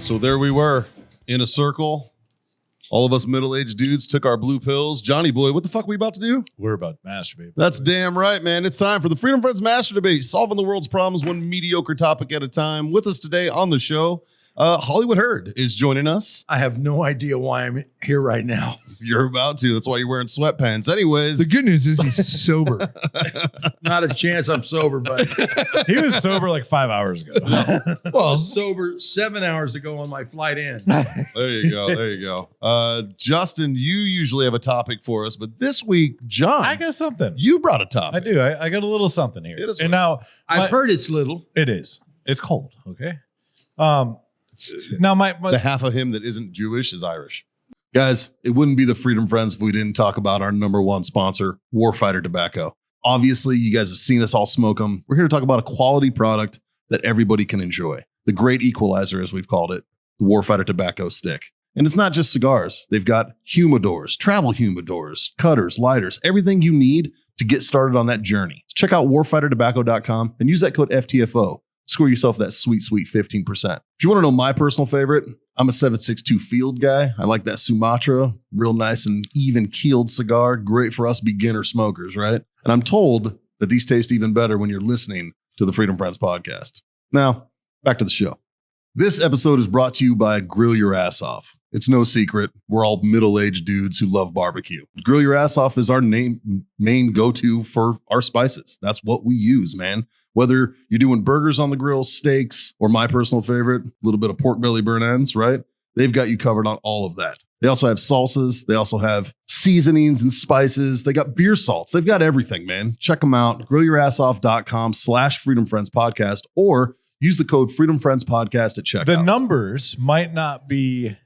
So there we were in a circle. All of us middle-aged dudes took our blue pills. Johnny boy, what the fuck are we about to do? We're about to masturbate. That's damn right, man. It's time for the Freedom Friends Master Debate, solving the world's problems one mediocre topic at a time. With us today on the show, Hollywood Herd is joining us. I have no idea why I'm here right now. You're about to. That's why you're wearing sweatpants. Anyways. The good news is he's sober. Not a chance I'm sober, but He was sober like 5 hours ago. I was sober 7 hours ago on my flight in. There you go. There you go. Justin, you usually have a topic for us, but this week, John, I got something. you brought a topic. I do. I got a little something here. Hit us And with now I've heard it's little. it is. It's cold. Okay. Now my The half of him that isn't Jewish is Irish. Guys, it wouldn't be the Freedom Friends if we didn't talk about our number one sponsor, Warfighter Tobacco. Obviously, you guys have seen us all smoke them. We're here to talk about a quality product that everybody can enjoy. The great equalizer, as we've called it, the Warfighter Tobacco Stick. And it's not just cigars. They've got humidors, travel humidors, cutters, lighters, everything you need to get started on that journey. Check out warfightertobacco.com and use that code FTFO. Score yourself that sweet, sweet 15%. If you want to know my personal favorite, I'm a 762 Field guy. I like that Sumatra, real nice and even keeled cigar. Great for us beginner smokers, right? And I'm told that these taste even better when you're listening to the Freedom Friends podcast. Now, back to the show. This episode is brought to you by Grill Your Ass Off. It's no secret, we're all middle-aged dudes who love barbecue. Grill Your Ass Off is our main go-to for our spices. That's what we use, man. Whether you're doing burgers on the grill, steaks, or my personal favorite, a little bit of pork belly burn ends, right? They've got you covered on all of that. They also have salsas. They also have seasonings and spices. They got beer salts. They've got everything, man. Check them out. GrillYourAssOff.com/Freedom Friends Podcast, or use the code Freedom Friends Podcast at checkout. the numbers might not be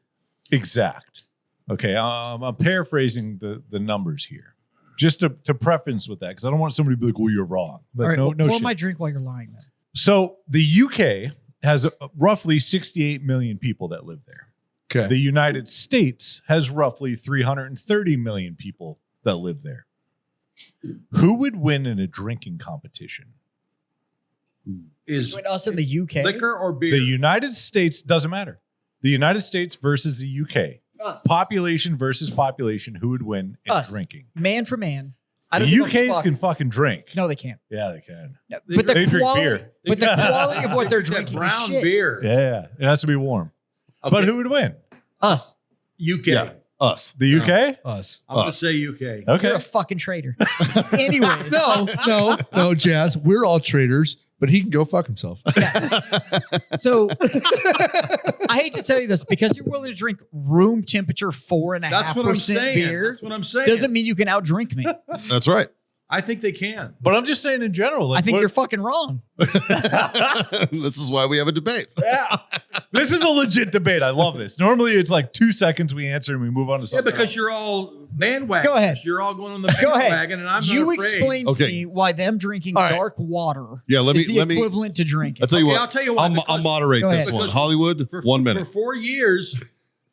exact. Okay. I'm paraphrasing the numbers here. Just to preference with that, because I don't want somebody to be like, well, you're wrong. But All right, no pour shit. my drink while you're lying then. So the UK has roughly 68 million people that live there. Okay. The United States has roughly 330 million people that live there. Who would win in a drinking competition? Is Between us in the UK. liquor or beer? The United States doesn't matter. The United States versus the UK. Us. Population versus population. Who would win in Us. drinking? Man for man. I don't The give a UKs fuck. can fucking drink. No, they can't. Yeah, they can. No, They- but the they drink quality, beer. but the quality of what they're That drinking brown is shit. beer. Yeah, it has to be warm. Okay. But who would win? Us. UK. Yeah, us. The UK? Us. I'm going to say UK. Okay. You're a fucking traitor. Anyways. No, Jazz. We're all traitors, but he can go fuck himself. So I hate to tell you this, because you're willing to drink room temperature 4.5% That's what I'm saying. beer That's what I'm saying. doesn't mean you can outdrink me. That's right. I think they can. But I'm just saying in general. Like, I think what- you're fucking wrong. This is why we have a debate. Yeah. This is a legit debate. I love this. Normally it's like 2 seconds we answer and we move on to Yeah, something because else. you're all bandwagon. Go ahead. You're all going on the Go ahead. bandwagon, and I'm You not afraid. explain to Okay. me why them drinking All right. dark water Yeah, let is the me. equivalent to drinking. I'll tell you Okay, what. I'll tell you what, I'll because- moderate Go this ahead. one. Because Hollywood, For 1 minute. For 4 years,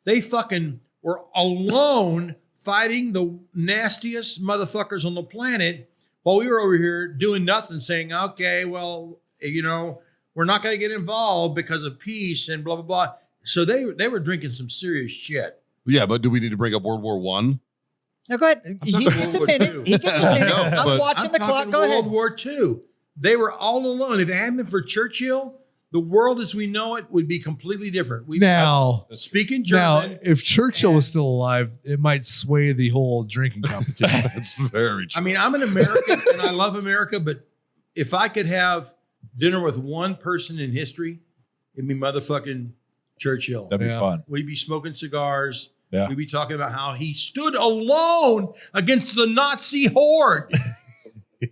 they fucking were alone fighting the nastiest motherfuckers on the planet while we were over here doing nothing, saying, okay, well, you know, we're not going to get involved because of peace and blah, blah, blah. So they were drinking some serious shit. Yeah, but do we need to bring up World War One? No, go ahead. He talking gets a World War minute. II. He gets a minute. No, I'm but- watching I'm the clock. talking Go World ahead. War II. They were all alone. If it hadn't been for Churchill, the world as we know it would be completely different. We Now, speaking German. if Churchill was still alive, it might sway the whole drinking competition. That's very true. I mean, I'm an American and I love America, but if I could have dinner with one person in history, it'd be motherfucking Churchill. That'd be Yeah. fun. We'd be smoking cigars. Yeah. We'd be talking about how he stood alone against the Nazi horde.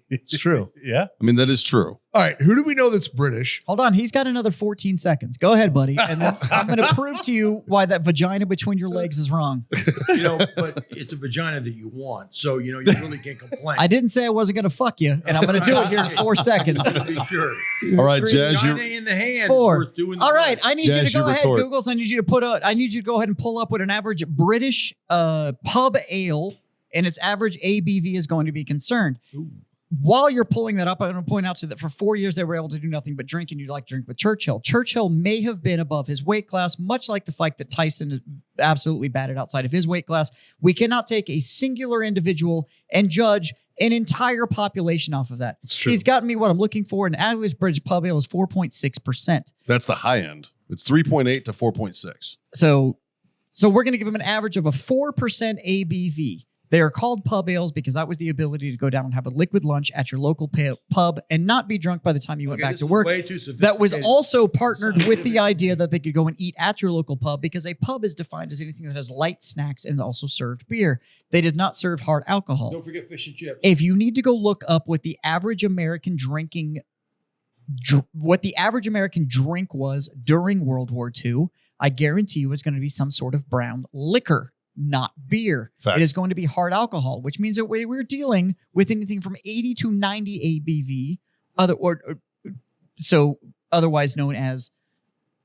It's true. Yeah. I mean, that is true. All right. Who do we know that's British? Hold on. He's got another 14 seconds. Go ahead, buddy. And then I'm going to prove to you why that vagina between your legs is wrong. You know, but it's a vagina that you want. So, you know, you really can't complain. I didn't say I wasn't going to fuck you, and I'm going to do it here in 4 seconds. To be sure. All right, Three, Jazz, Vagina you're in the hand. Four. Worth doing the All right, work. I need you Jazz, to go you ahead, retort. Googles. I need you to go ahead and pull up what an average British pub ale and its average ABV is going to be concerned. while you're pulling that up, I'm going to point out to you that for 4 years they were able to do nothing but drink, and you'd like to drink with Churchill. Churchill may have been above his weight class, much like the fact that Tyson is absolutely batted outside of his weight class. We cannot take a singular individual and judge an entire population off of that. It's true. He's gotten me what I'm looking for, and Atlas Bridge Pub Ale is 4.6%. That's the high end. It's 3.8 to 4.6. So we're going to give him an average of a 4% ABV. They are called pub ales because that was the ability to go down and have a liquid lunch at your local pub and not be drunk by the time you went back this to is work. way too sophisticated. That was also partnered with the idea that they could go and eat at your local pub, because a pub is defined as anything that has light snacks and also served beer. They did not serve hard alcohol. Don't forget fish and chips. If you need to go look up what the average American drink was during World War II, I guarantee you it's going to be some sort of brown liquor, not beer. Fact. It is going to be hard alcohol, which means that we're dealing with anything from 80 to 90 ABV, so otherwise known as,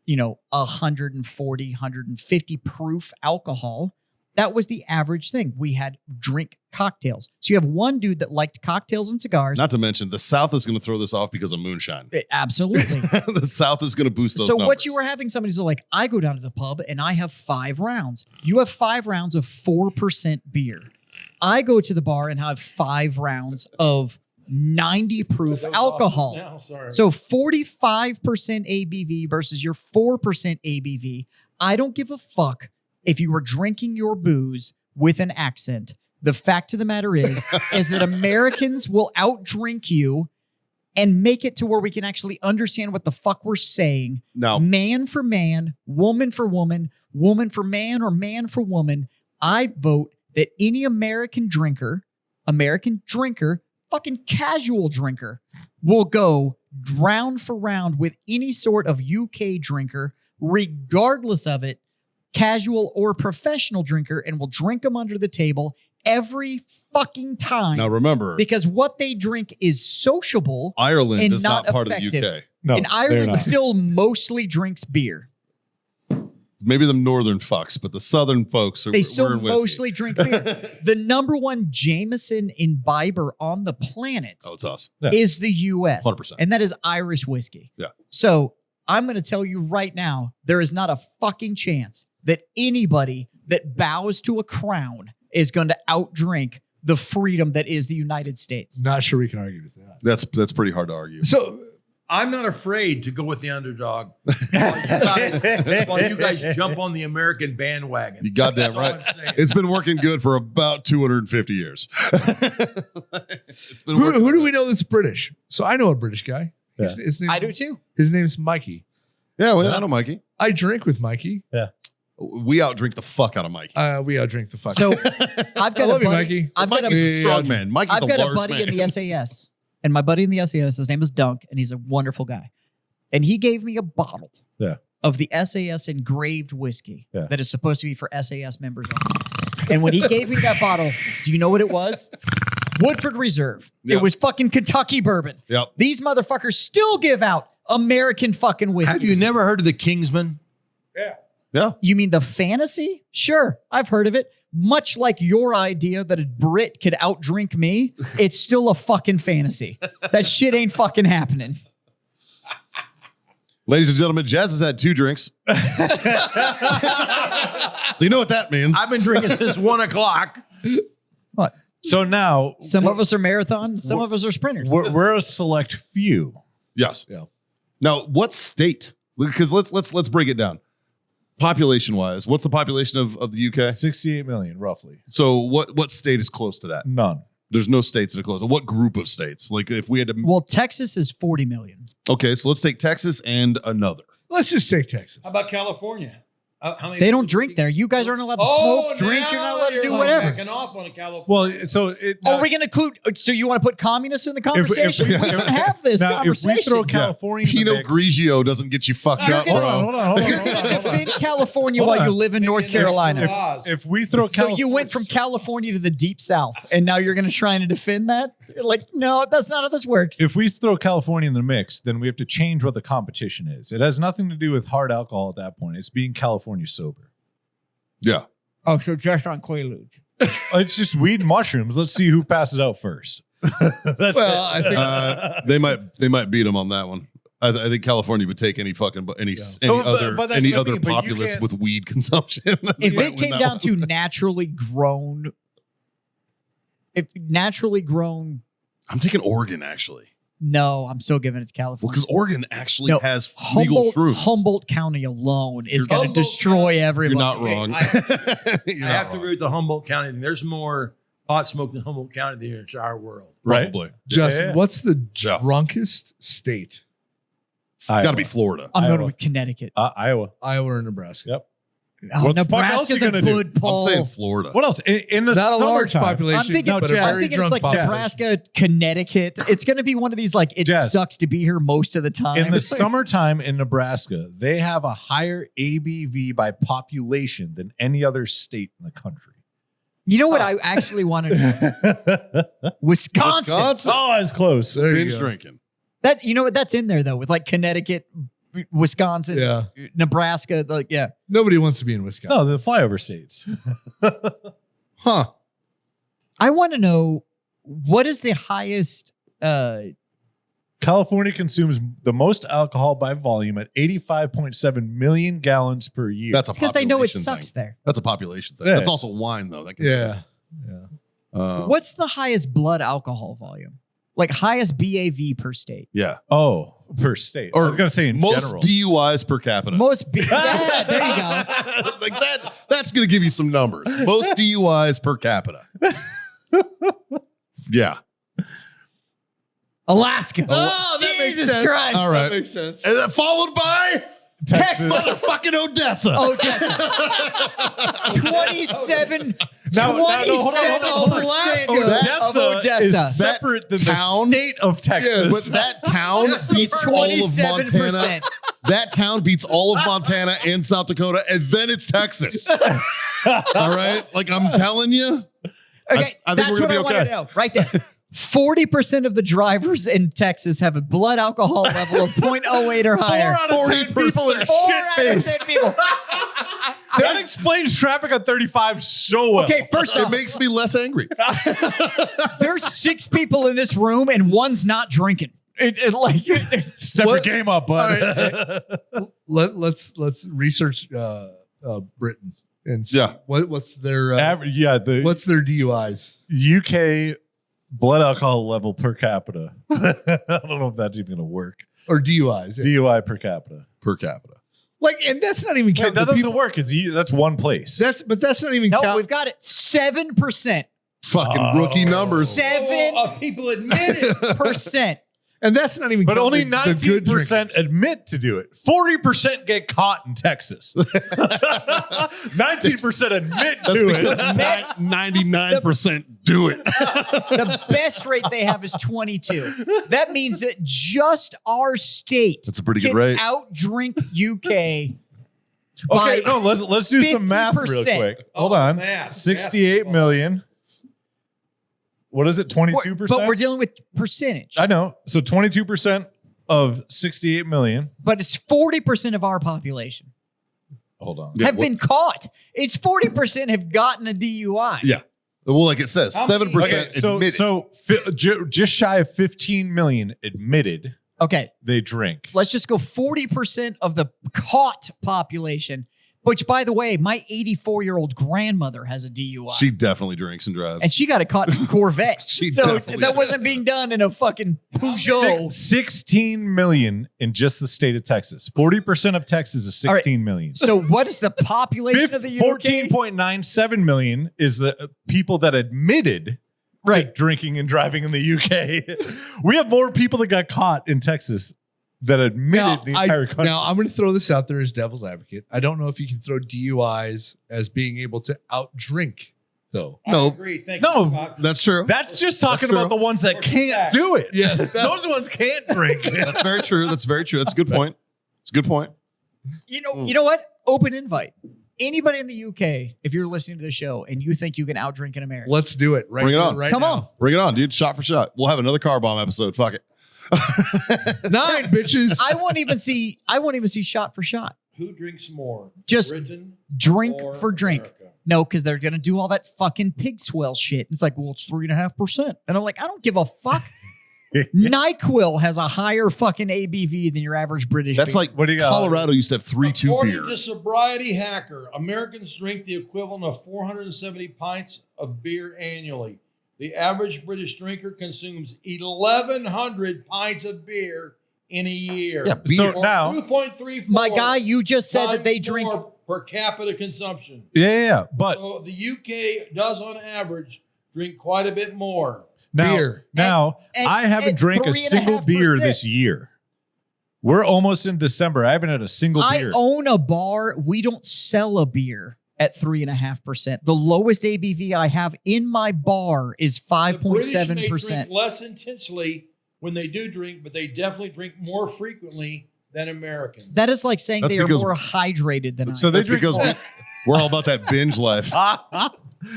140, 150 proof alcohol. That was the average thing. We had drink cocktails. So you have one dude that liked cocktails and cigars. Not to mention, the South is going to throw this off because of moonshine. Absolutely. The South is going to boost those So numbers. what you were having, somebody's like, I go down to the pub and I have 5 rounds. You have 5 rounds of 4% beer. I go to the bar and have 5 rounds of 90 proof alcohol. No, sorry. So 45% ABV versus your 4% ABV. I don't give a fuck if you were drinking your booze with an accent. The fact of the matter is that Americans will outdrink you and make it to where we can actually understand what the fuck we're saying. Now, Man for man, woman for woman, woman for man, or man for woman. I vote that any American drinker, fucking casual drinker, will go round for round with any sort of UK drinker, regardless of it, casual or professional drinker, and will drink them under the table every fucking time. now remember, Because what they drink is sociable, Ireland and is not not part of effective. the UK. No, and they're Ireland not. still mostly drinks beer. Maybe the northern fucks, but the southern folks are They still we're in whiskey. mostly drink beer. The number one Jameson imbiber on the planet Oh, it's us. Yeah. is the U.S. 100%. And that is Irish whiskey. Yeah. So I'm going to tell you right now, there is not a fucking chance that anybody that bows to a crown is going to outdrink the freedom that is the United States. Not sure we can argue with that. That's pretty hard to argue. So I'm not afraid to go with the underdog while you guys jump on the American bandwagon. You goddamn That's all right. I'm saying. It's been working good for about 250 years. It's been who working. do we know that's British? So I know a British guy. His name's, I do too. His name's Mikey. Yeah, well, I know Mikey. I drink with Mikey. We outdrink the fuck out of Mikey. We outdrink the fuck. So I've got I love a you, buddy. Mikey. I've got Mikey's a a, strong man. Mikey's I've got a a large buddy man. in the SAS, and my buddy in the SAS, his name is Dunk, and he's a wonderful guy. And he gave me a bottle of the SAS engraved whiskey that is supposed to be for SAS members only. And when he gave me that bottle, do you know what it was? Woodford Reserve. Yep. It was fucking Kentucky bourbon. Yep. These motherfuckers still give out American fucking whiskey. Have you never heard of the Kingsman? Yeah. You mean the fantasy? Sure, I've heard of it. Much like your idea that a Brit could outdrink me, it's still a fucking fantasy. That shit ain't fucking happening. Ladies and gentlemen, Jazz has had 2 drinks. So you know what that means. I've been drinking since 1 o'clock. What? So now Some of us are marathon, some of us are sprinters. we're a select few. Yes. Yeah. Now, what state? Because let's break it down. Population wise, what's the population of the UK? 68 million, roughly. So what state is close to that? None. There's no states that are close. What group of states? Like if we had to. Well, Texas is 40 million. Okay, so let's take Texas and another. Let's just take Texas. How about California? How many They don't people drink there. You guys aren't allowed to smoke, drink. You're not allowed to do whatever. Backing off on California. Well, so it. Oh, we're going to include. So you want to put communists in the conversation? We don't have this now, if conversation. we throw California, in the Pinot mix- Grigio doesn't get you fucked You're up, gonna- bro. Hold on. You're going to defend California Hold while on. you live in North Carolina. If we throw So California, you went from California to the deep south, and now you're going to try and defend that? Like, no, that's not how this works. if we throw California in the mix, then we have to change what the competition is. It has nothing to do with hard alcohol at that point. It's being California sober. Yeah. Oh, so just on Quaaludes. It's just weed and mushrooms. Let's see who passes out first. That's Well, it. I think They might beat them on that one. I think California would take any fucking any Oh, but that's any what I other mean, but you populace can't- with weed consumption. If They might it win came that down one. to naturally grown, I'm taking Oregon actually. no, I'm still giving it to Well, California. because Oregon actually No, has legal shrooms. Humboldt County alone is You're- going to Humboldt destroy County- everybody. You're not wrong. You're I not have to wrong. agree with the Humboldt County thing. There's more pot smoke in Humboldt County than the entire world. Right? Probably. Justin, Yeah. what's the Yeah. drunkest state? Got to Iowa. be Florida. I'm Iowa. going with Connecticut. Iowa. Iowa or Nebraska? Yep. Oh, What the fuck else Nebraska's you a gonna do? good poll. I'm saying Florida. What else? In the Not a large summertime. population, I'm thinking, but a I'm very thinking it's drunk like population. Nebraska, Connecticut. It's going to be one of these like it Jazz. sucks to be here most of the time. In the summertime in Nebraska, they have a higher ABV by population than any other state in the country. You know what I actually want to do? Wisconsin. Wisconsin. Oh, it's close. There you Binge go. drinking. That's you know what that's in there though with like Connecticut, Wisconsin, Yeah. Nebraska. Like yeah, Nobody wants to be in Wisconsin. No, the flyover states. Huh. I want to know what is the highest. California consumes the most alcohol by volume at 85.7 million gallons per year. That's a Because they know it population sucks thing. there. That's a population thing. Yeah. That's also wine though. That can Yeah. Yeah. What's the highest blood alcohol volume? Like highest BAV per state. yeah. per state. Or I was going to say in Most general. DUIs per capita. Yeah, there you go. Like that. That's going to give you some numbers. Most DUIs per capita. Yeah. Alaska. Oh, that makes Jesus sense. Christ. All right. That makes sense. And then followed by Texas. motherfucking Odessa. Odessa. 27. Now, hold on, hold on. 27% Odessa, of Odessa. is separate than town- the state of Texas. Yeah, but that town beats all of Montana. 27%. That town beats all of Montana and South Dakota, and then it's Texas. All right? Like I'm telling you. Okay, I think that's we're gonna what be I want okay. to know. Right there. 40% of the drivers in Texas have a blood alcohol level of 0.08 or higher. 4 out of 10 people are 4 out of shit-faced. 10 people. That explains traffic on 35 so well. Okay, first It off, makes me less angry. there's 6 people in this room and one's not drinking. Step your What? game up, bud. Let's research Britain and see Yeah. what's their The what's their DUIs. UK blood alcohol level per capita. I don't know if that's even going to work. Or DUIs. Yeah. DUI per capita. Per capita. Like, and that's not even Wait, count that the doesn't people. work because that's one place. But that's not even No, count. we've got it. 7%. Fucking rookie numbers. 7%. Of people admit it. And that's not even But count only the good 19% admit to do it. 40% get caught in Texas. 19% admit That's to because it. 99% do it. The best rate they have is 22. That means that just our state That's a pretty good can rate. outdrink UK. Okay, by no, let's do some math real 50%. quick. Hold on. Math. 68 million. What is it? 22%? But we're dealing with percentage. I know. So 22% of 68 million. But it's 40% of our population Hold on. Yeah, have what- been caught. It's 40% have gotten a DUI. Yeah. Well, like it says, How many- 7% Okay, so admitted. just shy of 15 million admitted Okay, they drink. let's just go 40% of the caught population, which, by the way, my 84-year-old grandmother has a DUI. She definitely drinks and drives. and she got it caught in a Corvette. She so definitely that did. wasn't being done in a fucking Peugeot. 16 million in just the state of Texas. 40% of Texas is All right. 16 million. So what is the population of the UK? 14.97 million is the people that admitted to drinking and driving in the UK. We have more people that got caught in Texas that admitted the entire country. Now, I'm going to throw this out there as devil's advocate. I don't know if you can throw DUIs as being able to outdrink, though. No. I agree. Thank No, you, Scott. That's true. That's just talking That's about true. the ones that can't do it. Yeah. Those ones can't drink. That's very true. That's very true. That's a good point. It's a good point. You know what? Open invite. Anybody in the UK, if you're listening to the show and you think you can outdrink in America, Let's do it. Right Bring it here, on. Right come now. on. Bring it on, dude. Shot for shot. We'll have another car bomb episode. Fuck it. 9, bitches. I won't even see shot for shot. Who drinks more? Just Britain drink or for drink. America? No, because they're gonna do all that fucking pig swell shit. It's like, well, it's 3.5%, and I'm like, I don't give a fuck. NyQuil has a higher fucking ABV than your average British. That's beer. like What do you got? Colorado used to have 3.2 According beer. to Sobriety Hacker, Americans drink the equivalent of 470 pints of beer annually. The average British drinker consumes 1,100 pints of beer in a year. Yeah, beer. So Or now, 2.34 my guy. You just said that they times drink. more per capita consumption. yeah. But So the UK does, on average, drink quite a bit more. now, Beer. At- I haven't at drank a single 3.5%. beer this year. We're almost in December. I haven't had a single I beer. own a bar. We don't sell a beer at 3.5%. The lowest ABV I have in my bar is The British may drink 5.7%. less intensely when they do drink, but they definitely drink more frequently than Americans. That is like saying That's they are because- more hydrated than I So am. they That's drink because more. we're all about that binge life.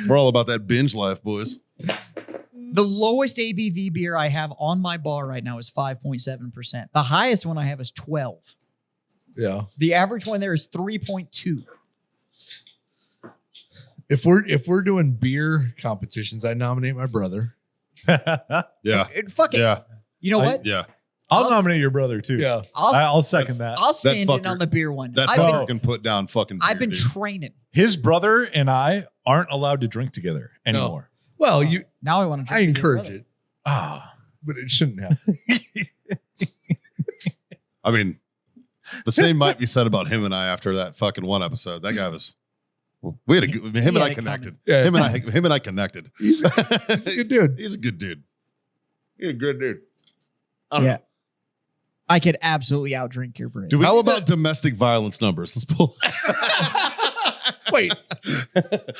We're all about that binge life, boys. The lowest ABV beer I have on my bar right now is 5.7%. The highest one I have is 12. Yeah. The average one there is 3.2. If we're doing beer competitions, I nominate my brother. Yeah. Fuck it. Yeah. You know what? Yeah. I'll nominate your brother too. Yeah. I'll second that. I'll stand in fucker- on the beer one. That I've fucker been, can put down fucking beer, I've been dude. training. His brother and I aren't allowed to drink together anymore. Well, you Now I want to I drink. encourage it, Ah, but it shouldn't happen. I mean, the same might be said about him and I after that fucking one episode. That guy was. We had a good, him and I had it connected. Yeah. Him and I connected. He's a good dude. He's a good dude. He's a good dude. I don't Yeah. know. I could absolutely outdrink your brain. Do we How need about domestic violence numbers? Let's pull. Wait,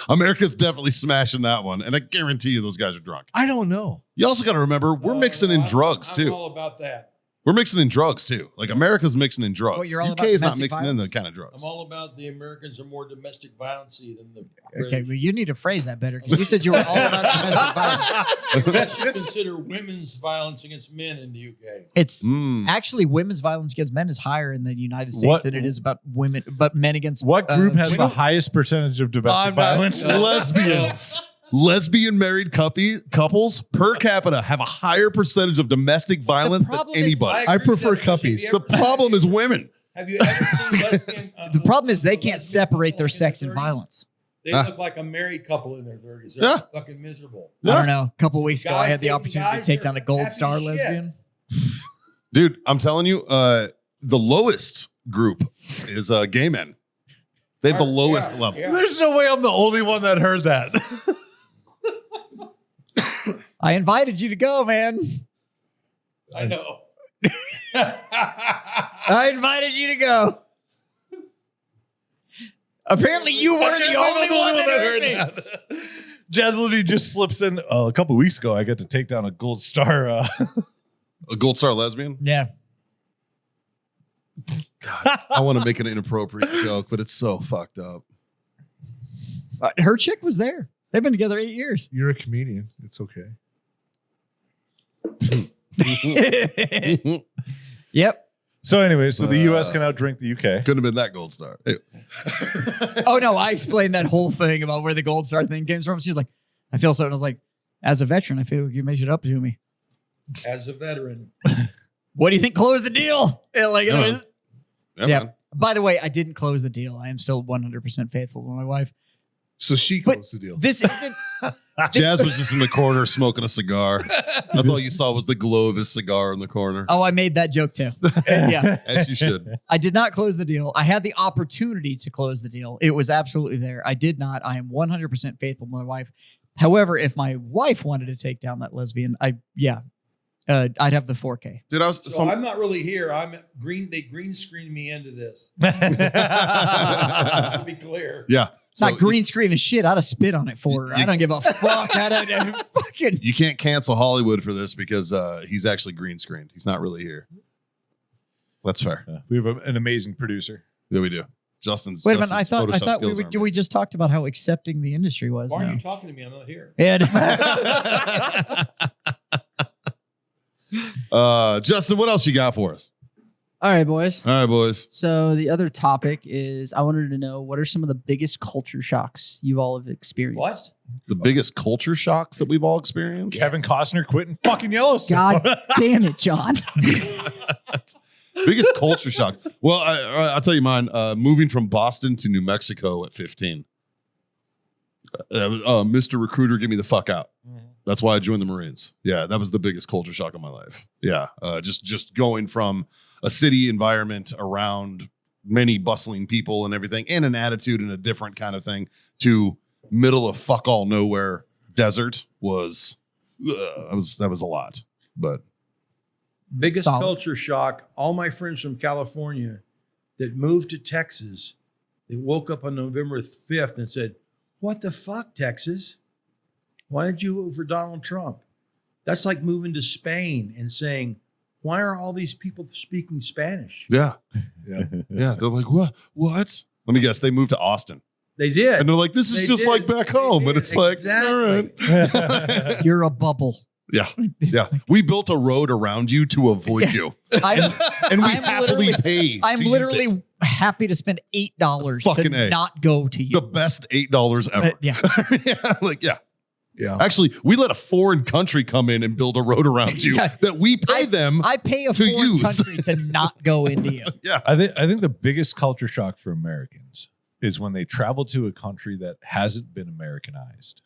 America's definitely smashing that one, and I guarantee you those guys are drunk. I don't know. You also got to remember we're mixing in I'm- drugs I'm too. all about that. We're mixing in drugs too. Like America's mixing in drugs. What, you're all UK about is not domestic mixing in the violence? kind of drugs. I'm all about the Americans are more domestic violence than the Okay, British. well, you need to phrase that better because you said you were all about domestic violence. Unless you consider women's violence against men in the UK. It's Mm. actually women's violence against men is higher in the United States What- than it is about women, but men against what group has the women. highest percentage of domestic I'm not- violence? Lesbians. Lesbian married couples per capita have a higher percentage of domestic violence than problem is- anybody. I agree with prefer that, but cuppies. have The you ever- problem is women. Have you ever seen lesbian? The problem is they can't lesbian separate their couple in sex their and 30s? violence. They Ah. look like a married couple in their 30s. They're Yeah. fucking miserable. I don't know. A couple weeks ago, I Guys had the dating opportunity to guys, take they're down a gold happy star as shit. lesbian. Dude, I'm telling you, the lowest group is gay men. They have the lowest Yeah, level. yeah. There's no way I'm the only one that heard that. I invited you to go, man. I know. I invited you to go. Apparently, you were the only one that heard me. Jazz literally just slips in. A couple weeks ago, I got to take down a gold star. A gold star lesbian? Yeah. I want to make an inappropriate joke, but it's so fucked up. Her chick was there. They've been together 8 years. You're a comedian. It's okay. Yep. So anyway, so the U.S. can outdrink the UK. Couldn't have been that gold star. Anyways. Oh no, I explained that whole thing about where the gold star thing came from. She was like, I feel so. And I was like, as a veteran, I feel like you made it up to me. As a veteran. What do you think closed the deal? Yeah, like, Yeah, man. Yeah. man. By the way, I didn't close the deal. I am still 100% faithful to my wife. So she But closed the deal. This isn't. Jazz was just in the corner smoking a cigar. That's all you saw was the glow of his cigar in the corner. Oh, I made that joke too. Yeah. As you should. I did not close the deal. I had the opportunity to close the deal. It was absolutely there. I did not. I am 100% faithful to my wife. However, if my wife wanted to take down that lesbian, I'd have the 4K. Dude, I was So I'm not really here. I'm green. They green screened me into this. To be clear. yeah. It's not green screen as shit. I'd have spit on it for her. I don't give a fuck. I don't fucking. You can't cancel Hollywood for this because he's actually green screened. He's not really here. That's fair. Yeah, we have an amazing producer. Yeah, we do. Justin's. Wait a minute. Justin's I Photoshop thought skills are we just talked about how accepting the industry was. Why are now. you talking to me? I'm not here. Yeah. Justin, what else you got for us? All right, boys. All right, boys. So the other topic is I wanted to know what are some of the biggest culture shocks you all have experienced? The biggest culture shocks that we've all experienced. Kevin Costner quitting fucking Yellowstone. God damn it, John. Biggest culture shocks. Well, I'll tell you mine. Moving from Boston to New Mexico at 15. Mr. Recruiter, get me the fuck out. That's why I joined the Marines. Yeah, that was the biggest culture shock of my life. Yeah, just going from a city environment around many bustling people and everything, and an attitude and a different kind of thing, to middle of fuck all nowhere desert was that was a lot. But Biggest Solid. culture shock. All my friends from California that moved to Texas, they woke up on November 5th and said, "What the fuck, Texas? Why did you vote for Donald Trump?" That's like moving to Spain and saying, "Why are all these people speaking Spanish?" yeah, Yeah. yeah, they're like, what? Let me guess. They moved to Austin, They did. and they're like, this is They just did. like back They home. did. But it's like, all Exactly. right. You're a bubble. Yeah, yeah. We built a road around you to avoid you, I'm, and we I'm happily literally- pay. I'm to use literally it. happy to spend $8 Fucking to A. not go to you. The best $8 ever. Yeah. Yeah, like yeah. Yeah. Actually, we let a foreign country come in and build a road around you Yeah. that we pay them. I pay a To foreign use. country to not go into you. Yeah, I think the biggest culture shock for Americans is when they travel to a country that hasn't been Americanized.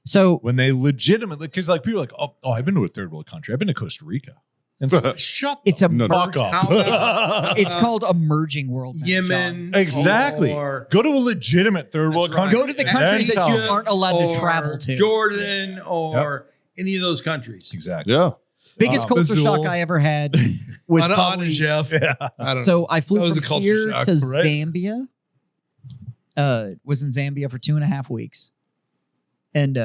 So When they legitimately, because like people are like, oh, I've been to a third world country. I've been to Costa Rica. And it's like, shut it's the a No, no. fuck up. How about- it's called emerging world. now, Yemen. Exactly. Or Go to a legitimate third world That's right. country. Go to the countries Then that you tell- aren't allowed to or travel to. Jordan or any of those countries. Exactly. yeah. Biggest culture Missoula. shock I ever had was On probably. Jeff. Yeah. I don't So I That flew was a from culture here shock, to right? Zambia. Was in Zambia for 2.5 weeks, and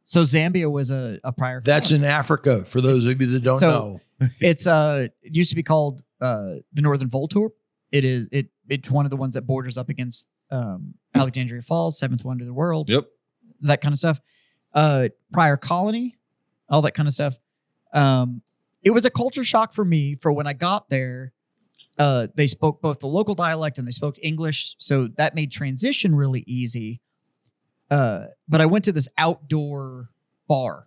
so Zambia was a prior. That's colony. in Africa, for those of you that don't So- know. It's it used to be called the Northern Voltorb. It's one of the ones that borders up against Alexandria Falls, seventh wonder of the world. Yep. That kind of stuff. Prior colony, all that kind of stuff. It was a culture shock for me for when I got there. They spoke both the local dialect and they spoke English, so that made transition really easy. But I went to this outdoor bar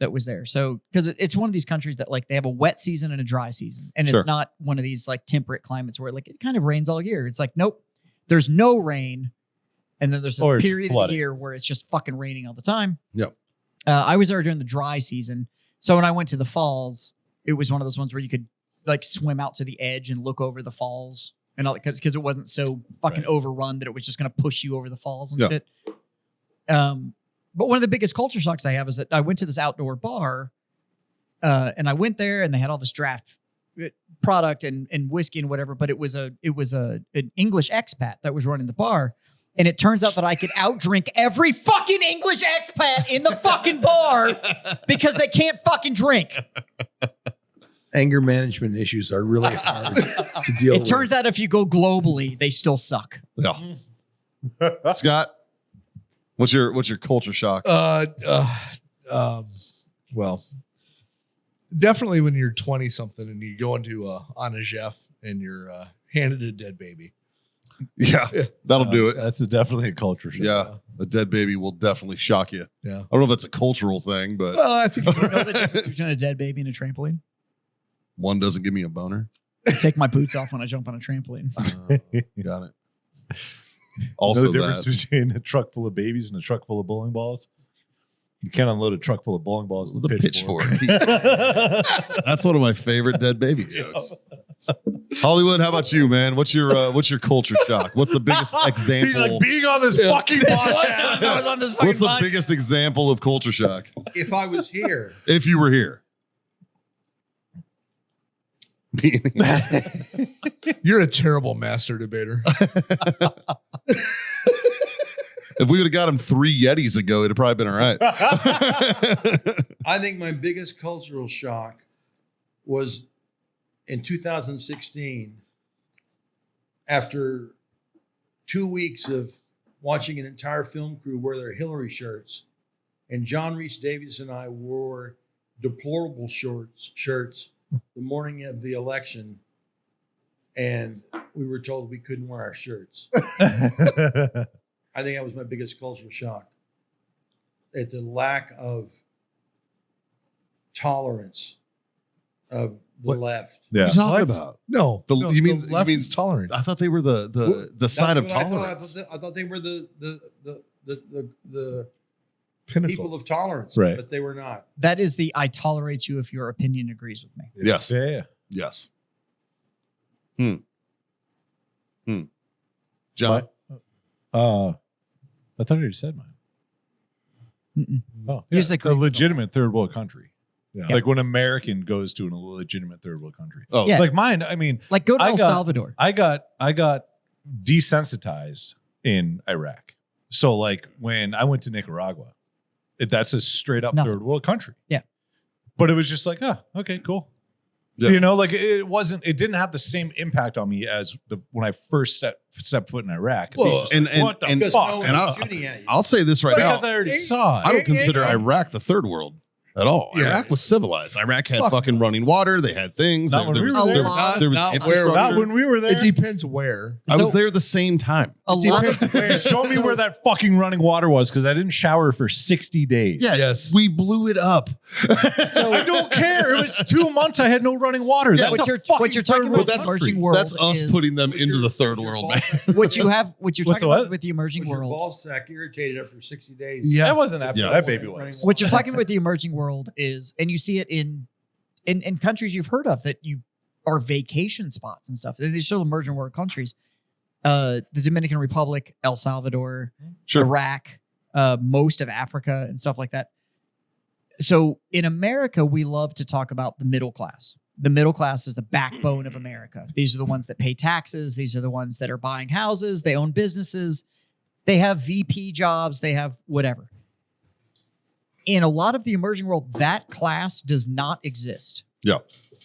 that was there. So, because it's one of these countries that like they have a wet season and a dry season, and Sure. it's not one of these like temperate climates where like it kind of rains all year. It's like, nope, there's no rain. And then there's Or this it's period of the flooding. year where it's just fucking raining all the time. Yep. I was there during the dry season. So when I went to the falls, it was one of those ones where you could like swim out to the edge and look over the falls and all that, because it wasn't so fucking Right. overrun that it was just going to push you over the falls and Yeah. shit. But one of the biggest culture shocks I have is that I went to this outdoor bar, and I went there and they had all this draft product and whiskey and whatever, but it was an English expat that was running the bar. And it turns out that I could outdrink every fucking English expat in the fucking bar because they can't fucking drink. Anger management issues are really hard to deal It with. turns out if you go globally, they still suck. Yeah. Scott, what's your culture shock? Well, definitely when you're 20 something and you go into on a Jeff and you're handed a dead baby. Yeah, that'll do it. That's definitely a culture shock. Yeah, a dead baby will definitely shock you. Yeah. I don't know if that's a cultural thing, but Well, I think You know the difference between a dead baby and a trampoline? one doesn't give me a boner. I take my boots off when I jump on a trampoline. Got it. Know Also, the difference that between a truck full of babies and a truck full of bowling balls? You can't unload a truck full of bowling balls with the a pitchfork. pitchfork. That's one of my favorite dead baby jokes. Hollywood, how about you, man? What's your culture shock? What's the biggest example? Like being on this fucking podcast. I was on this fucking What's the podcast. biggest example of culture shock? if I was here, If you were here. you're a terrible master debater. If we would have got him 3 Yetis ago, it'd have probably been all right. I think my biggest cultural shock was in 2016, after 2 weeks of watching an entire film crew wear their Hillary shirts, and John Rhys Davies and I wore deplorable shirts the morning of the election, and we were told we couldn't wear our shirts. I think that was my biggest cultural shock. At the lack of tolerance of the left. What are Yeah. you talking What? about? No, The- no, you mean- the left you mean- is tolerant. I thought they were the side of That's what tolerance. I thought they were the Pinnacle. people of tolerance, Right. but they were not. That is the I tolerate you if your opinion agrees with me. Yes. Yeah. Yes. John. I thought I already said mine. Mm-mm. Oh, You just a agree with legitimate third world country. Yeah. Like when an American goes to a legitimate third world country. Oh, Yeah. Like mine, I mean, Like go to I El got- Salvador. I got desensitized in Iraq. So like when I went to Nicaragua, that's a straight up It's nothing. third world country. Yeah. But it was just like, oh, okay, cool. Yeah. You know, like it didn't have the same impact on me as when I first stepped foot in Iraq. It's Well, just and- like, and- what the and- Because fuck? no one and was I'll- shooting at you. I'll say this right Because now. I already saw I it. don't consider Iraq the third world at all. Yeah. Iraq was civilized. Iraq had Fuck fucking running water. They had things. Not when we were there. there was, there was Not infrastructure. Not when we were there. It depends where. I was So- there the same time. A lot of Show me where that fucking running water was because I didn't shower for 60 days. Yeah, Yes. we blew it up. So I don't care. It was 2 months I had no running water. Yeah, That's what a you're fucking what you're talking third about world the that's emerging free. world That's us is putting them Was into your- the third was your world, ball man. sack- what you're was What's talking the what? about with the emerging your world. ball sack irritated after 60 days? That wasn't after Yeah. that baby was. What you're talking about with the emerging world is, and you see it in countries you've heard of that you are vacation spots and stuff. These are still emerging world countries. The Dominican Republic, El Salvador, Sure. Iraq, most of Africa and stuff like that. So in America, we love to talk about the middle class. The middle class is the backbone of America. These are the ones that pay taxes. These are the ones that are buying houses. They own businesses. They have VP jobs. They have whatever. In a lot of the emerging world, that class does not exist. Yeah.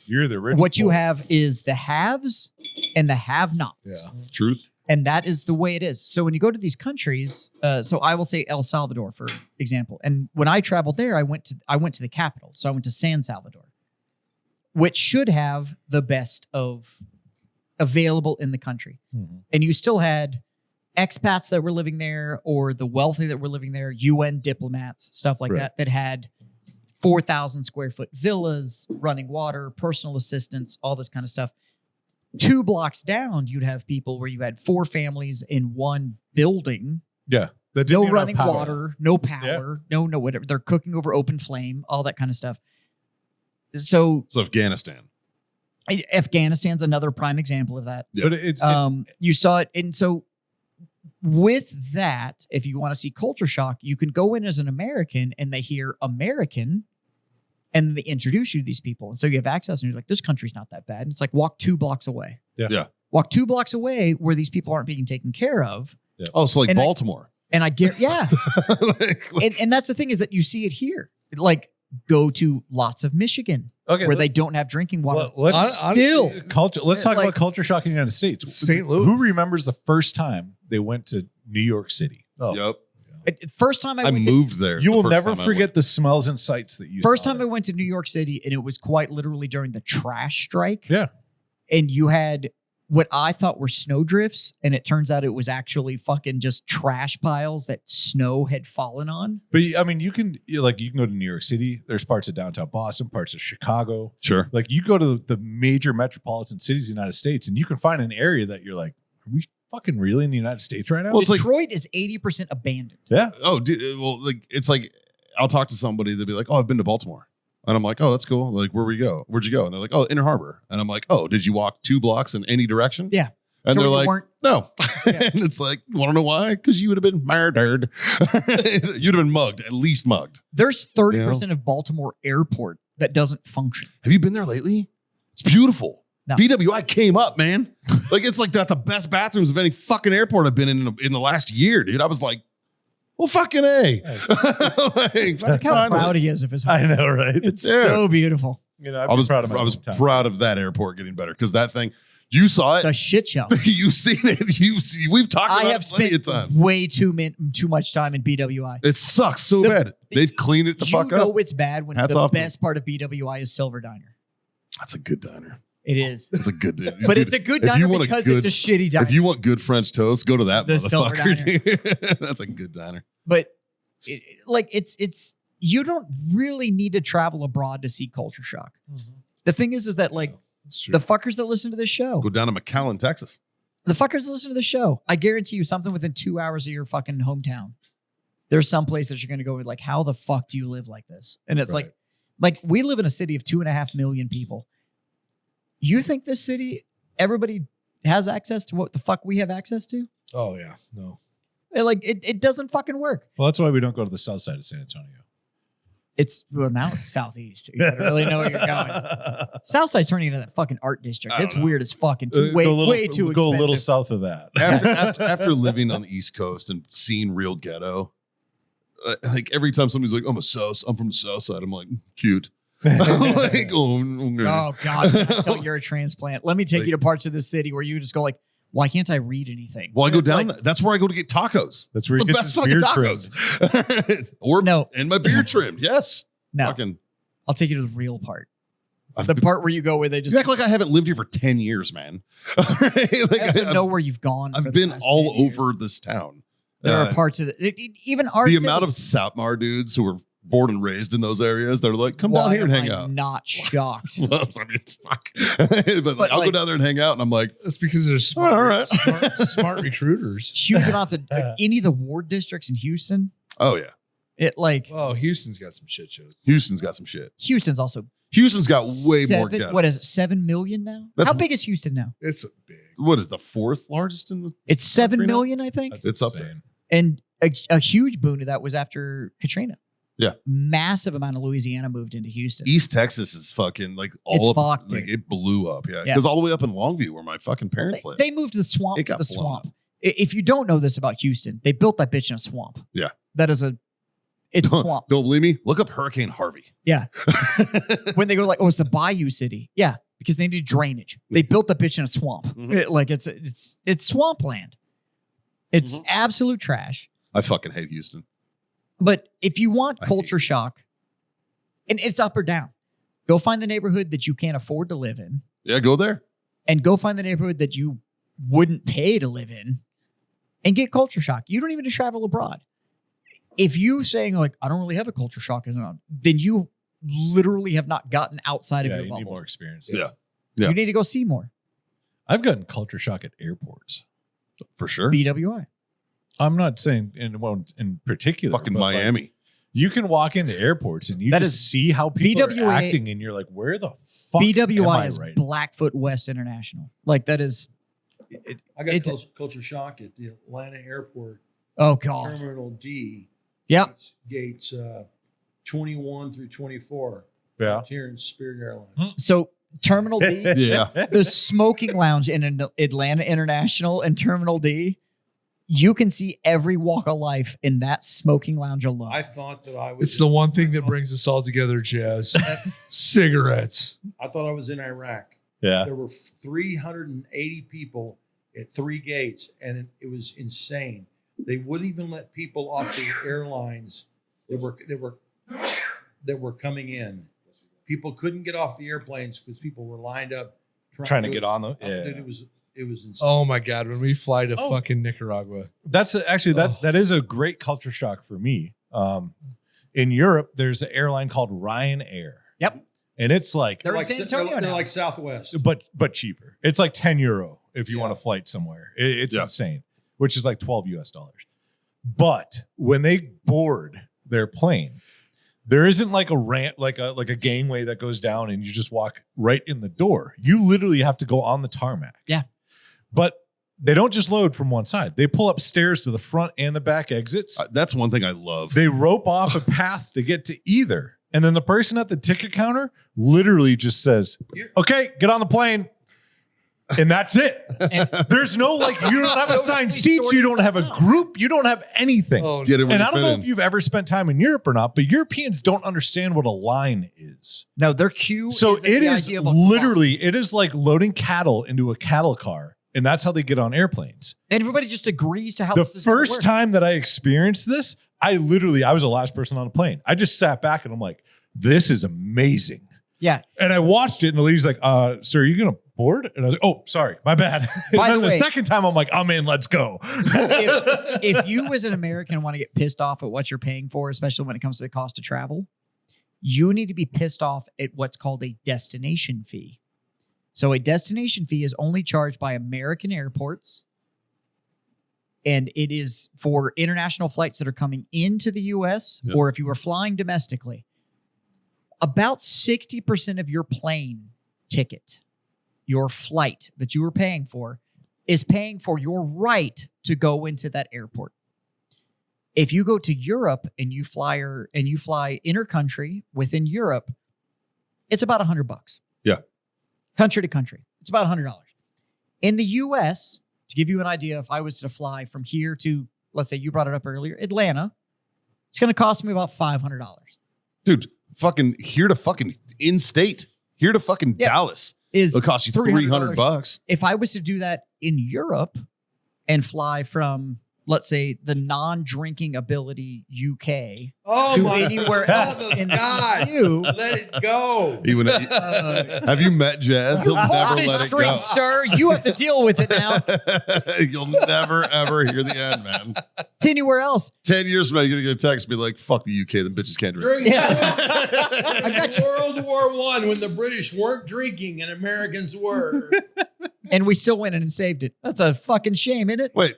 You're the rich. What you boy. have is the haves and the have-nots. Yeah. Truth. And that is the way it is. So when you go to these countries, so I will say El Salvador, for example. And when I traveled there, I went to the capital. So I went to San Salvador, which should have the best of available in the country. Mhm. And you still had expats that were living there or the wealthy that were living there, UN diplomats, stuff like Right. that had 4,000 square foot villas, running water, personal assistance, all this kind of stuff. 2 blocks down, you'd have people where you had 4 families in one building, Yeah. That didn't no even have running power. water, no power, no whatever. They're cooking over open flame, all that kind of stuff. So So Afghanistan. Afghanistan's another prime example of that. Yeah. But it's You saw it. And so with that, if you want to see culture shock, you can go in as an American and they hear American and they introduce you to these people. And so you have access and you're like, this country's not that bad. And it's like, walk 2 blocks away. Yeah. Yeah. Walk 2 blocks away where these people aren't being taken care of. Oh, so like And I- Baltimore. And I get, yeah. Like- And that's the thing is that you see it here. Like, go to lots of Michigan okay. where they don't have drinking water. Let's Still. culture. Let's talk Like- about culture shock in the United States. St. Louis. Who remembers the first time they went to New York City? Oh. Yep. First time I I went to moved there. You the will first never time I forget went. the smells and sights that you. First saw time I there. went to New York City, and it was quite literally during the trash strike. Yeah. And you had what I thought were snowdrifts, and it turns out it was actually fucking just trash piles that snow had fallen on. But I mean, you can go to New York City. There's parts of downtown Boston, parts of Chicago. Sure. Like you go to the major metropolitan cities of the United States, and you can find an area that you're like, are we fucking really in the United States right now? Well, it's like- Detroit is 80% abandoned. yeah. Oh, dude. Well, like it's like I'll talk to somebody. They'll be like, "Oh, I've been to Baltimore," and I'm like, "Oh, that's cool. Like, where'd you go?" And they're like, "Oh, Inner Harbor," and I'm like, "Oh, did you walk 2 blocks in any direction?" Yeah. And So they're you like, weren't- "No," Yeah. and it's like, "Want to know why? Because you would have been murdered. You'd have been mugged, at least mugged." There's 30% of Baltimore airport that doesn't function. Have you been there lately? It's beautiful. No. BWI came up, man. Like it's like got the best bathrooms of any fucking airport I've been in the last year, dude. I was like, well, fucking A. Like, Look fucking how fine. proud he is of his home. I know, right? It's Yeah. so beautiful. You know, I was proud of my I was hometown. proud of that airport getting better because that thing, you saw It's a it, shit show. you've seen it, we've talked I about have it plenty of spent times. way too much time in BWI. It sucks so The- bad. They've cleaned it the You fuck know up. it's bad when Hats the off to best part of BWI is Silver Diner. That's a good diner. It is. It's a good dude. But Dude, it's a good if you diner want a because good- it's a shitty diner. If you want good French toast, go to that The Silver motherfucker. That's a good diner. But it's you don't really need to travel abroad to see culture shock. The thing is that like It's true. the fuckers that listen to this show, Go down to McAllen, Texas. the fuckers that listen to the show, I guarantee you something within 2 hours of your fucking hometown. There's some place that you're going to go with like, how the fuck do you live like this? And it's Right. like we live in a city of 2.5 million people. You think this city, everybody has access to what the fuck we have access to? Oh yeah, no. It doesn't fucking work. Well, that's why we don't go to the south side of San Antonio. Now it's southeast. You gotta really know where you're going. Southside's turning into that fucking art district. I don't It's know. weird as fucking way too expensive. Go a little south of that. After living on the East Coast and seeing real ghetto, like every time somebody's like, I'm from the south side, I'm like, cute. I'm like, Oh God! Until you're a transplant, let me take Like- you to parts of the city where you just go like, why can't I read anything? well, I go It's down like, there. That's where I go to get tacos. That's where he The gets best his fucking beard tacos. trimmed. Or No. and my beard trimmed. Yes. No, Fucking. I'll take you to the real part. I've The been- part where you go where they just you act like I haven't lived here for 10 years, man. Like, I have to know where you've gone. for I've the been past all 10 years. over this town. There Uh, are parts of even our the city. amount of Satmar dudes who were born and raised in those areas, they're like, come Why down here and am hang I out. Not shocked. Well, I mean, fuck. but like, I'll go like- down there and hang out, and I'm like, That's because there's smart, All right. smart recruiters. Huge amounts of any of the ward districts in Houston. oh yeah, It like Oh, Houston's got some shit shows. Houston's got some shit. Houston's also Houston's got way more 7, ghetto. what is it, 7 million now? That's- How big is Houston now? It's a big. What is the fourth largest in the? It's 7 Katrina? million, I think. That's It's up insane. And a huge boon to that was after Katrina. Yeah. Massive amount of Louisiana moved into Houston. East Texas is fucking like all It's up, fucked, like dude. it blew up. Yeah, Yeah. because all the way up in Longview where my fucking parents live. They moved to the swamp It to got the blown swamp. If you don't know this about Houston, they built that bitch in a swamp. Yeah. That is it's a swamp. Don't believe me? Look up Hurricane Harvey. Yeah. When they go like, oh, it's the Bayou City. Yeah, because they need drainage. They built the bitch in a swamp. Mhm. It's swampland. It's Mhm. absolute trash. I fucking hate Houston. But if you want I hate culture shock, and it's up or down, go find the neighborhood that you can't afford to live in, Yeah, go there. and go find the neighborhood that you wouldn't pay to live in, and get culture shock. You don't even need to travel abroad. If you saying like, I don't really have a culture shock, then you literally have not gotten outside Yeah, of your you need bubble. more experience. Yeah. Yeah. You need to go see more. I've gotten culture shock at airports. For sure. BWI. I'm not saying in one in particular. Fucking but, like, Miami. you can walk into airports and you That just is- see how people BWA are acting, and you're like, where the fuck am BWI I is right? Blackfoot West International. Like that is. I got It's- culture shock at the Atlanta airport, Oh God. Terminal D. Yep. Gates 21 through 24. Yeah. Here in Spirit Airlines. So Terminal D, Yeah. the smoking lounge in Atlanta International and Terminal D, you can see every walk of life in that smoking lounge alone. I thought that I was. It's the one thing that brings us all together, Jazz. Cigarettes. I thought I was in Iraq. Yeah. There were 380 people at 3 gates, and it was insane. They wouldn't even let people off the airlines that were coming in. People couldn't get off the airplanes because people were lined up Trying to get on them. Dude, Yeah. it was insane. Oh my God. When we fly to Oh. fucking Nicaragua. That's actually Oh. that is a great culture shock for me. In Europe, there's an airline called Ryanair. Yep. And it's like, They're in San Antonio they're now. like Southwest. but cheaper. It's like €10 if you Yeah. want a flight somewhere. It's Yeah. insane, which is like $12. But when they board their plane, there isn't like a ramp, like a gangway that goes down and you just walk right in the door. You literally have to go on the tarmac. Yeah. But they don't just load from one side. They pull up stairs to the front and the back exits. That's one thing I love. They rope off a path to get to either. And then the person at the ticket counter literally just says, okay, get on the plane. And that's it. And- There's no like, you don't have assigned seats. You don't have a group. You don't have anything. Oh, Get it when And you I don't fit know in. if you've ever spent time in Europe or not, but Europeans don't understand what a line is. No, their queue. So is it the is idea of a literally, it is like loading cattle into a cattle car. And that's how they get on airplanes. and everybody just agrees to how The this is gonna first work. time that I experienced this, I was the last person on the plane. I just sat back and I'm like, this is amazing. Yeah. And I watched it, and the lady's like, sir, are you going to board? And I was like, oh, sorry, my bad. By And the then way- the second time, I'm like, I'm in, let's go. if you as an American want to get pissed off at what you're paying for, especially when it comes to the cost of travel, you need to be pissed off at what's called a destination fee. So a destination fee is only charged by American airports, and it is for international flights that are coming into the U.S. Yep. or if you were flying domestically. About 60% of your plane ticket, your flight that you were paying for, is paying for your right to go into that airport. If you go to Europe and you fly intercountry within Europe, it's about $100. Yeah. Country to country, it's about $100. In the U.S., to give you an idea, if I was to fly from here to, let's say you brought it up earlier, Atlanta, it's going to cost me about $500. Dude, fucking here to fucking in-state. Here to fucking Yeah. Dallas. Is It'll cost you $300. If I was to do that in Europe and fly from, let's say, the non-drinking ability UK Oh to my anywhere else God. in the God. EU, Let it go. Even, have you met Jazz? He'll you never pulled this let it string, go. sir. You have to deal with it now. You'll never, ever hear the end, man. To anywhere else. 10 years from now, you're going to get a text and be like, fuck the UK, them bitches can't drink. During I got you. World War I, when the British weren't drinking and Americans were. And we still went in and saved it. That's a fucking shame, isn't it? Wait,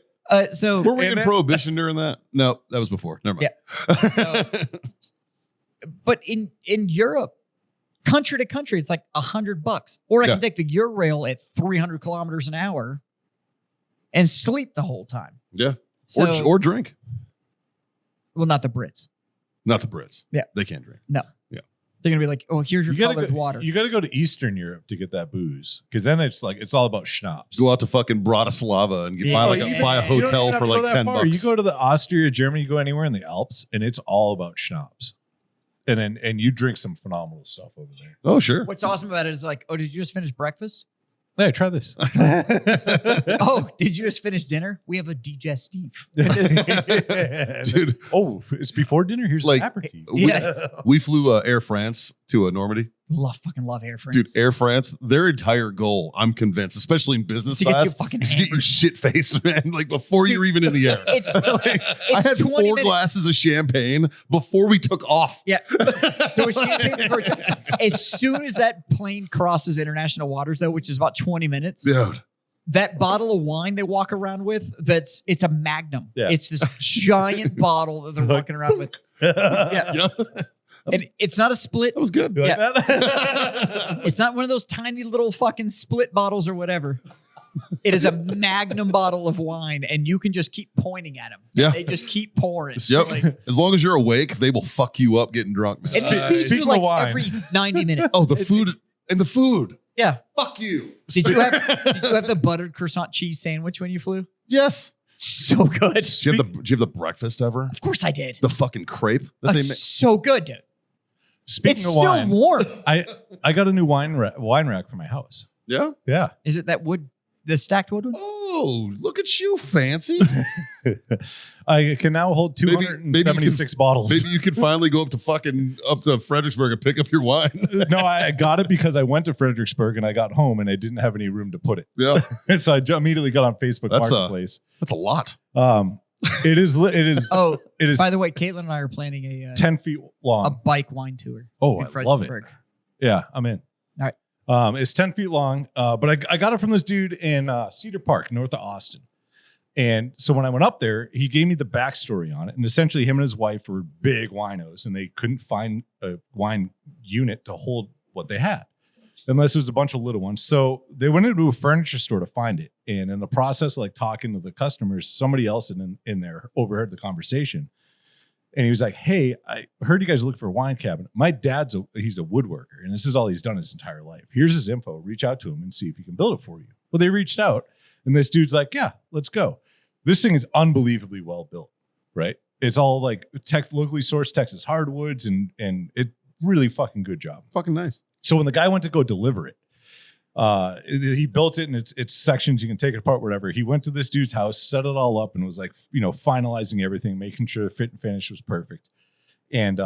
So were we And in that- Prohibition during that? No, that was before. Never mind. but in Europe, country to country, it's like $100. Or I Yeah. can take the Eurail at 300 kilometers an hour and sleep the whole time. Yeah. So, Or drink. well, not the Brits. Not the Brits. Yeah. They can't drink. They're gonna be like, "Oh, here's your colored water." You got to go to Eastern Europe to get that booze, because then it's all about schnapps. Go out to fucking Bratislava and Yeah. buy Oh, a You don't hotel even have for to go like that 10 far. bucks. You go to the Austria, Germany, you go anywhere in the Alps, and it's all about schnapps. And you drink some phenomenal stuff over there. Oh, sure. What's awesome about it is like, "Oh, did you just finish breakfast? Hey, try this. Oh, did you just finish dinner? We have a digestif." Dude, Oh, it's before dinner. Here's Like, an aperitif. Yeah. we flew Air France to Normandy. Fucking love Air France. Dude, Air France, their entire goal, I'm convinced, especially in business To get you class, fucking is to get you hammered. shit faced, man. Like before you're even in the air. It's, Like, I had 20 4 minutes. glasses of champagne before we took off. Yeah. So it's champagne for, as soon as that plane crosses international waters, though, which is about 20 minutes, Dude. that bottle of wine they walk around with, it's a Magnum. Yeah. It's this giant bottle that they're walking around with. Yeah. Yeah. And it's not a split. That was good. You like Yeah. that? It's not one of those tiny little fucking split bottles or whatever. It is a Magnum bottle of wine, and you can just keep pointing at them. Yeah. They just keep pouring. Yep. Like, As long as you're awake, they will fuck you up getting drunk. man. and they feed you Speaking of like wine. every 90 minutes. Oh, the food and the food. Yeah. Fuck you. Did you have the buttered croissant cheese sandwich when you flew? Yes. So good. Did you have the breakfast ever? Of course I did. The fucking crepe that they make. So good, dude. Speaking It's of still wine, warm. I got a new wine rack for my house. Yeah. Yeah. Is it that wood, the stacked wood one? Oh, look at you, fancy. I can now hold Maybe you 276 bottles. Maybe you could finally go up to Fredericksburg and pick up your wine. No, I got it because I went to Fredericksburg and I got home and I didn't have any room to put it. Yeah, So I immediately got on Facebook That's Marketplace. that's a lot. It is Oh, it is by the way, Caitlin and I are planning a 10 feet long. a bike wine tour. Oh, in I love it. Fredericksburg. Yeah, I'm in. All right. It's 10 feet long, but I got it from this dude in Cedar Park, north of Austin. And so when I went up there, he gave me the backstory on it. And essentially, him and his wife were big winos, and they couldn't find a wine unit to hold what they had, unless it was a bunch of little ones. So they went into a furniture store to find it. And in the process of like talking to the customers, somebody else in there overheard the conversation. And he was like, "Hey, I heard you guys are looking for a wine cabinet. My dad's he's a woodworker, and this is all he's done his entire life. Here's his info. Reach out to him and see if he can build it for you." Well, they reached out, and this dude's like, "Yeah, let's go." This thing is unbelievably well built, right? It's all like locally sourced Texas hardwoods, and it really fucking good job. Fucking nice. So when the guy went to go deliver it, he built it in its sections. You can take it apart, whatever. He went to this dude's house, set it all up, and was like, finalizing everything, making sure the fit and finish was perfect. And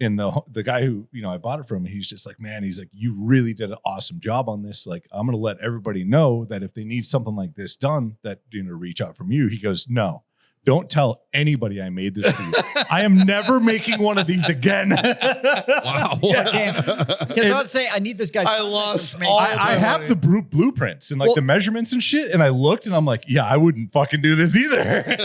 And the guy who, I bought it from, he's just like, man, he's like, you really did an awesome job on this. Like, I'm going to let everybody know that if they need something like this done, that, reach out from you. He goes, no, don't tell anybody I made this for you. I am never making one of these again. Wow. Damn. Because I would say I need this guy. I lost all all I have the blueprints and like Well- the measurements and shit. And I looked and I'm like, yeah, I wouldn't fucking do this either.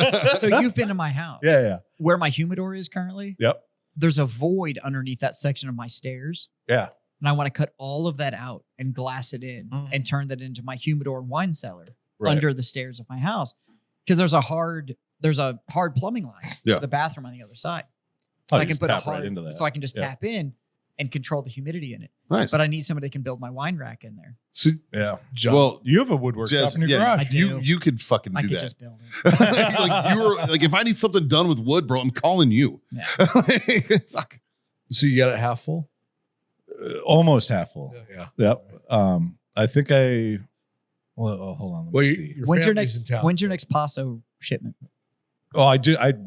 So you've been to my house. Yeah. Where my humidor is currently. Yep. There's a void underneath that section of my stairs. Yeah. And I want to cut all of that out and glass it in Mhm. and turn that into my humidor and wine cellar Right. under the stairs of my house. Because there's a hard plumbing line Yeah. for the bathroom on the other side. Oh, So I you can just put a tap right hard into that. so I can just Yeah. tap in and control the humidity in it. Nice. But I need somebody that can build my wine rack in there. So, Yeah. John, Well, You have a woodwork shop Jess, in your yeah, garage. I do. you could fucking I do could that. just build it. Like you were like, if I need something done with wood, bro, I'm calling you. Yeah. Fuck. so you got it half full? Almost half full. Yeah. Yep. I think well, hold on. Let me Well, see. your When's your family's next in town, when's your so- next Paso shipment? Oh, I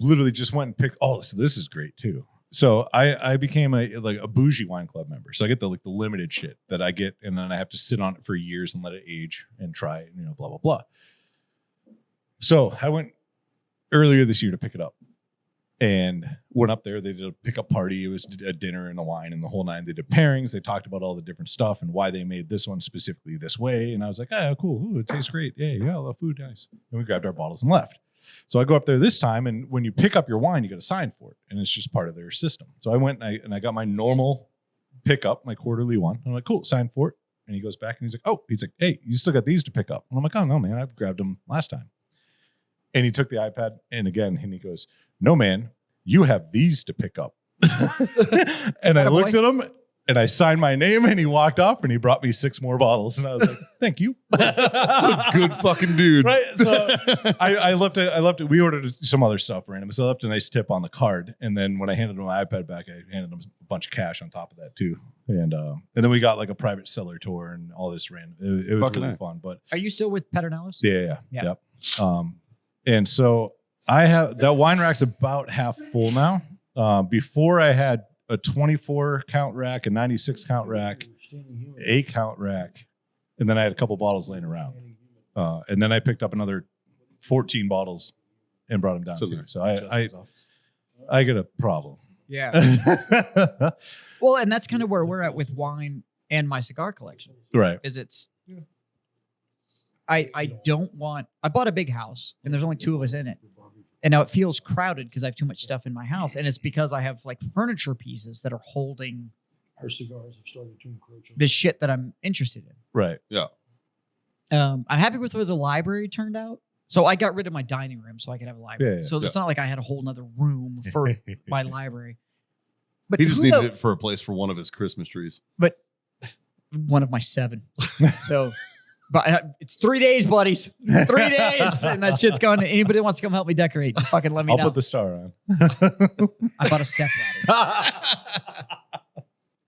literally just went and picked. Oh, so this is great too. So I became a bougie wine club member. So I get the limited shit that I get, and then I have to sit on it for years and let it age and try it, blah blah blah. So I went earlier this year to pick it up, and went up there. They did a pickup party. It was a dinner and a wine and the whole nine. They did pairings. They talked about all the different stuff and why they made this one specifically this way. And I was like, oh, cool. Ooh, it tastes great. Yeah, all the food, nice. And we grabbed our bottles and left. So I go up there this time, and when you pick up your wine, you got to sign for it, and it's just part of their system. So I went and I got my normal pickup, my quarterly one. I'm like, cool, sign for it. And he goes back and he's like, hey, you still got these to pick up. And I'm like, oh no, man, I grabbed them last time. And he took the iPad and he goes, no, man, you have these to pick up. And I Attaboy. looked at him and I signed my name, and he walked off and he brought me 6 more bottles. And I was like, thank you. Good fucking dude. Right. So I left it. We ordered some other stuff random. So I left a nice tip on the card. And then when I handed him my iPad back, I handed him a bunch of cash on top of that too. And then we got like a private cellar tour and all this random. It was Fucking really A. fun. But Are you still with Pedernales? yeah. Yeah. Yep. And so I have that wine rack's about half full now. Before I had a 24 count rack, a 96 count rack, 8 count rack, and then I had a couple bottles laying around. And then I picked up another 14 bottles and brought them down too. So I get a problem. Yeah. Well, and that's kind of where we're at with wine and my cigar collection. Right. I don't want. I bought a big house, and there's only 2 of us in it. And now it feels crowded because I have too much stuff in my house. And it's because I have like furniture pieces that are holding Our cigars have started to encroach on the shit that I'm interested in. Right. I'm happy with where the library turned out. So I got rid of my dining room so I could have a library. Yeah, So it's not like I had a whole nother room for my library. But He just who needed know- it for a place for one of his Christmas trees. But one of my 7. So, but it's 3 days, buddies. 3 days, and that shit's gone. Anybody that wants to come help me decorate, just fucking let me I'll know. put the star on. I bought a step ladder.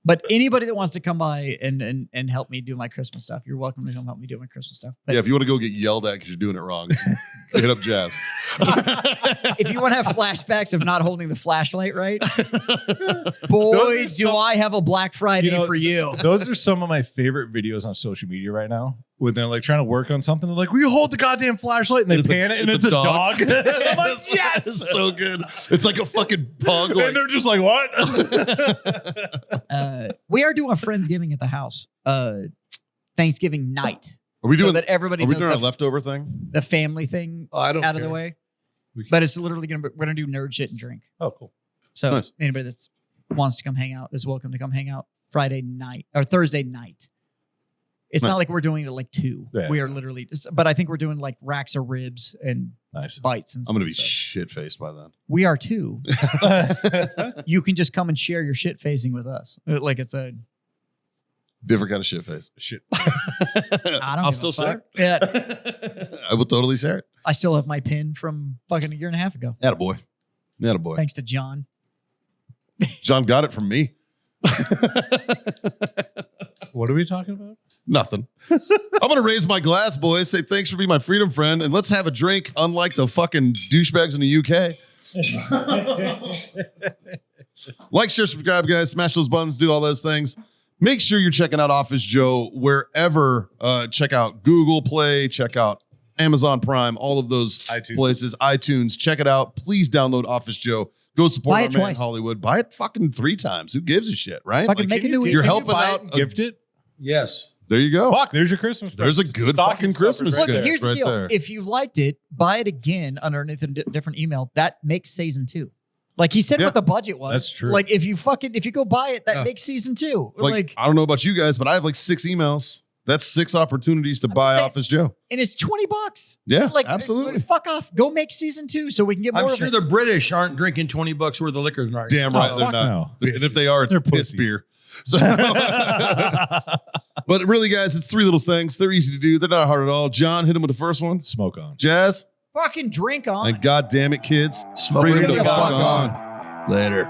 But anybody that wants to come by and help me do my Christmas stuff, you're welcome to come help me do my Christmas stuff. But Yeah, if you want to go get yelled at because you're doing it wrong, hit up Jazz. if you want to have flashbacks of not holding the flashlight right, boy, do I have a Black Friday for you. Those are some of my favorite videos on social media right now. When they're like trying to work on something, they're like, "Will you hold the goddamn flashlight?" And they pan it, and it's a dog. I'm like, yes, It's so good. It's like a fucking pug. Like, and they're just like, "What?" We are doing a Friendsgiving at the house, Thanksgiving night, are we so doing? that everybody Are we does doing our the, leftover thing? the family thing I don't out of care. the way. We can- But it's literally we're gonna do nerd shit and drink. Oh, cool. So Nice. anybody that wants to come hang out is welcome to come hang out Friday night or Thursday night. It's Nice. not like we're doing it at like 2. Yeah. We are literally, but I think we're doing like racks of ribs and Nice. bites and I'm gonna be stuff. shit faced by then. We are too. You can just come and share your shit facing with us. Like it's a, Different kind of shit face. Shit. I don't I'll give a still fuck. share. Yeah, I will totally share it. I still have my pin from fucking a year and a half ago. Attaboy. Attaboy. Thanks to John. John got it from me. What are we talking about? Nothing. I'm gonna raise my glass, boys. Say thanks for being my freedom friend, and let's have a drink. Unlike the fucking douchebags in the UK. Like, share, subscribe, guys. Smash those buttons. Do all those things. Make sure you're checking out Office Joe wherever. Check out Google Play. Check out Amazon Prime. All of those iTunes. places. iTunes. Check it out. Please download Office Joe. Go support Buy our it man in twice. Hollywood. Buy it fucking 3 times. Who gives a shit, right? Fucking make a new. you're can you helping buy it? out. Gift it. Yes. There you go. Fuck, there's your Christmas. There's a present. good Stocking fucking Christmas stuffers Look, gift here's the right deal. there. If you liked it, buy it again underneath a different email. That makes season 2. Like he said, Yeah. what the budget was. That's true. Like if you go buy it, that Yeah. makes season 2. Like, I don't know about you guys, but I have like 6 emails. That's 6 opportunities to I'm buy saying- Office Joe. and it's $20. Yeah, Like absolutely. Fuck off. Go make season 2 so we can get more I'm of sure it. the British aren't drinking $20 worth of liquor tonight. Damn right Oh, they're fuck not. no. And if they are, it's They're piss pussies. beer. So, but really, guys, it's 3 little things. They're easy to do. They're not hard at all. John, hit him with the first one. Smoke on. Jazz, Fucking drink on. and God damn it, kids, Smoke freedom it to the fuck fuck on. Later.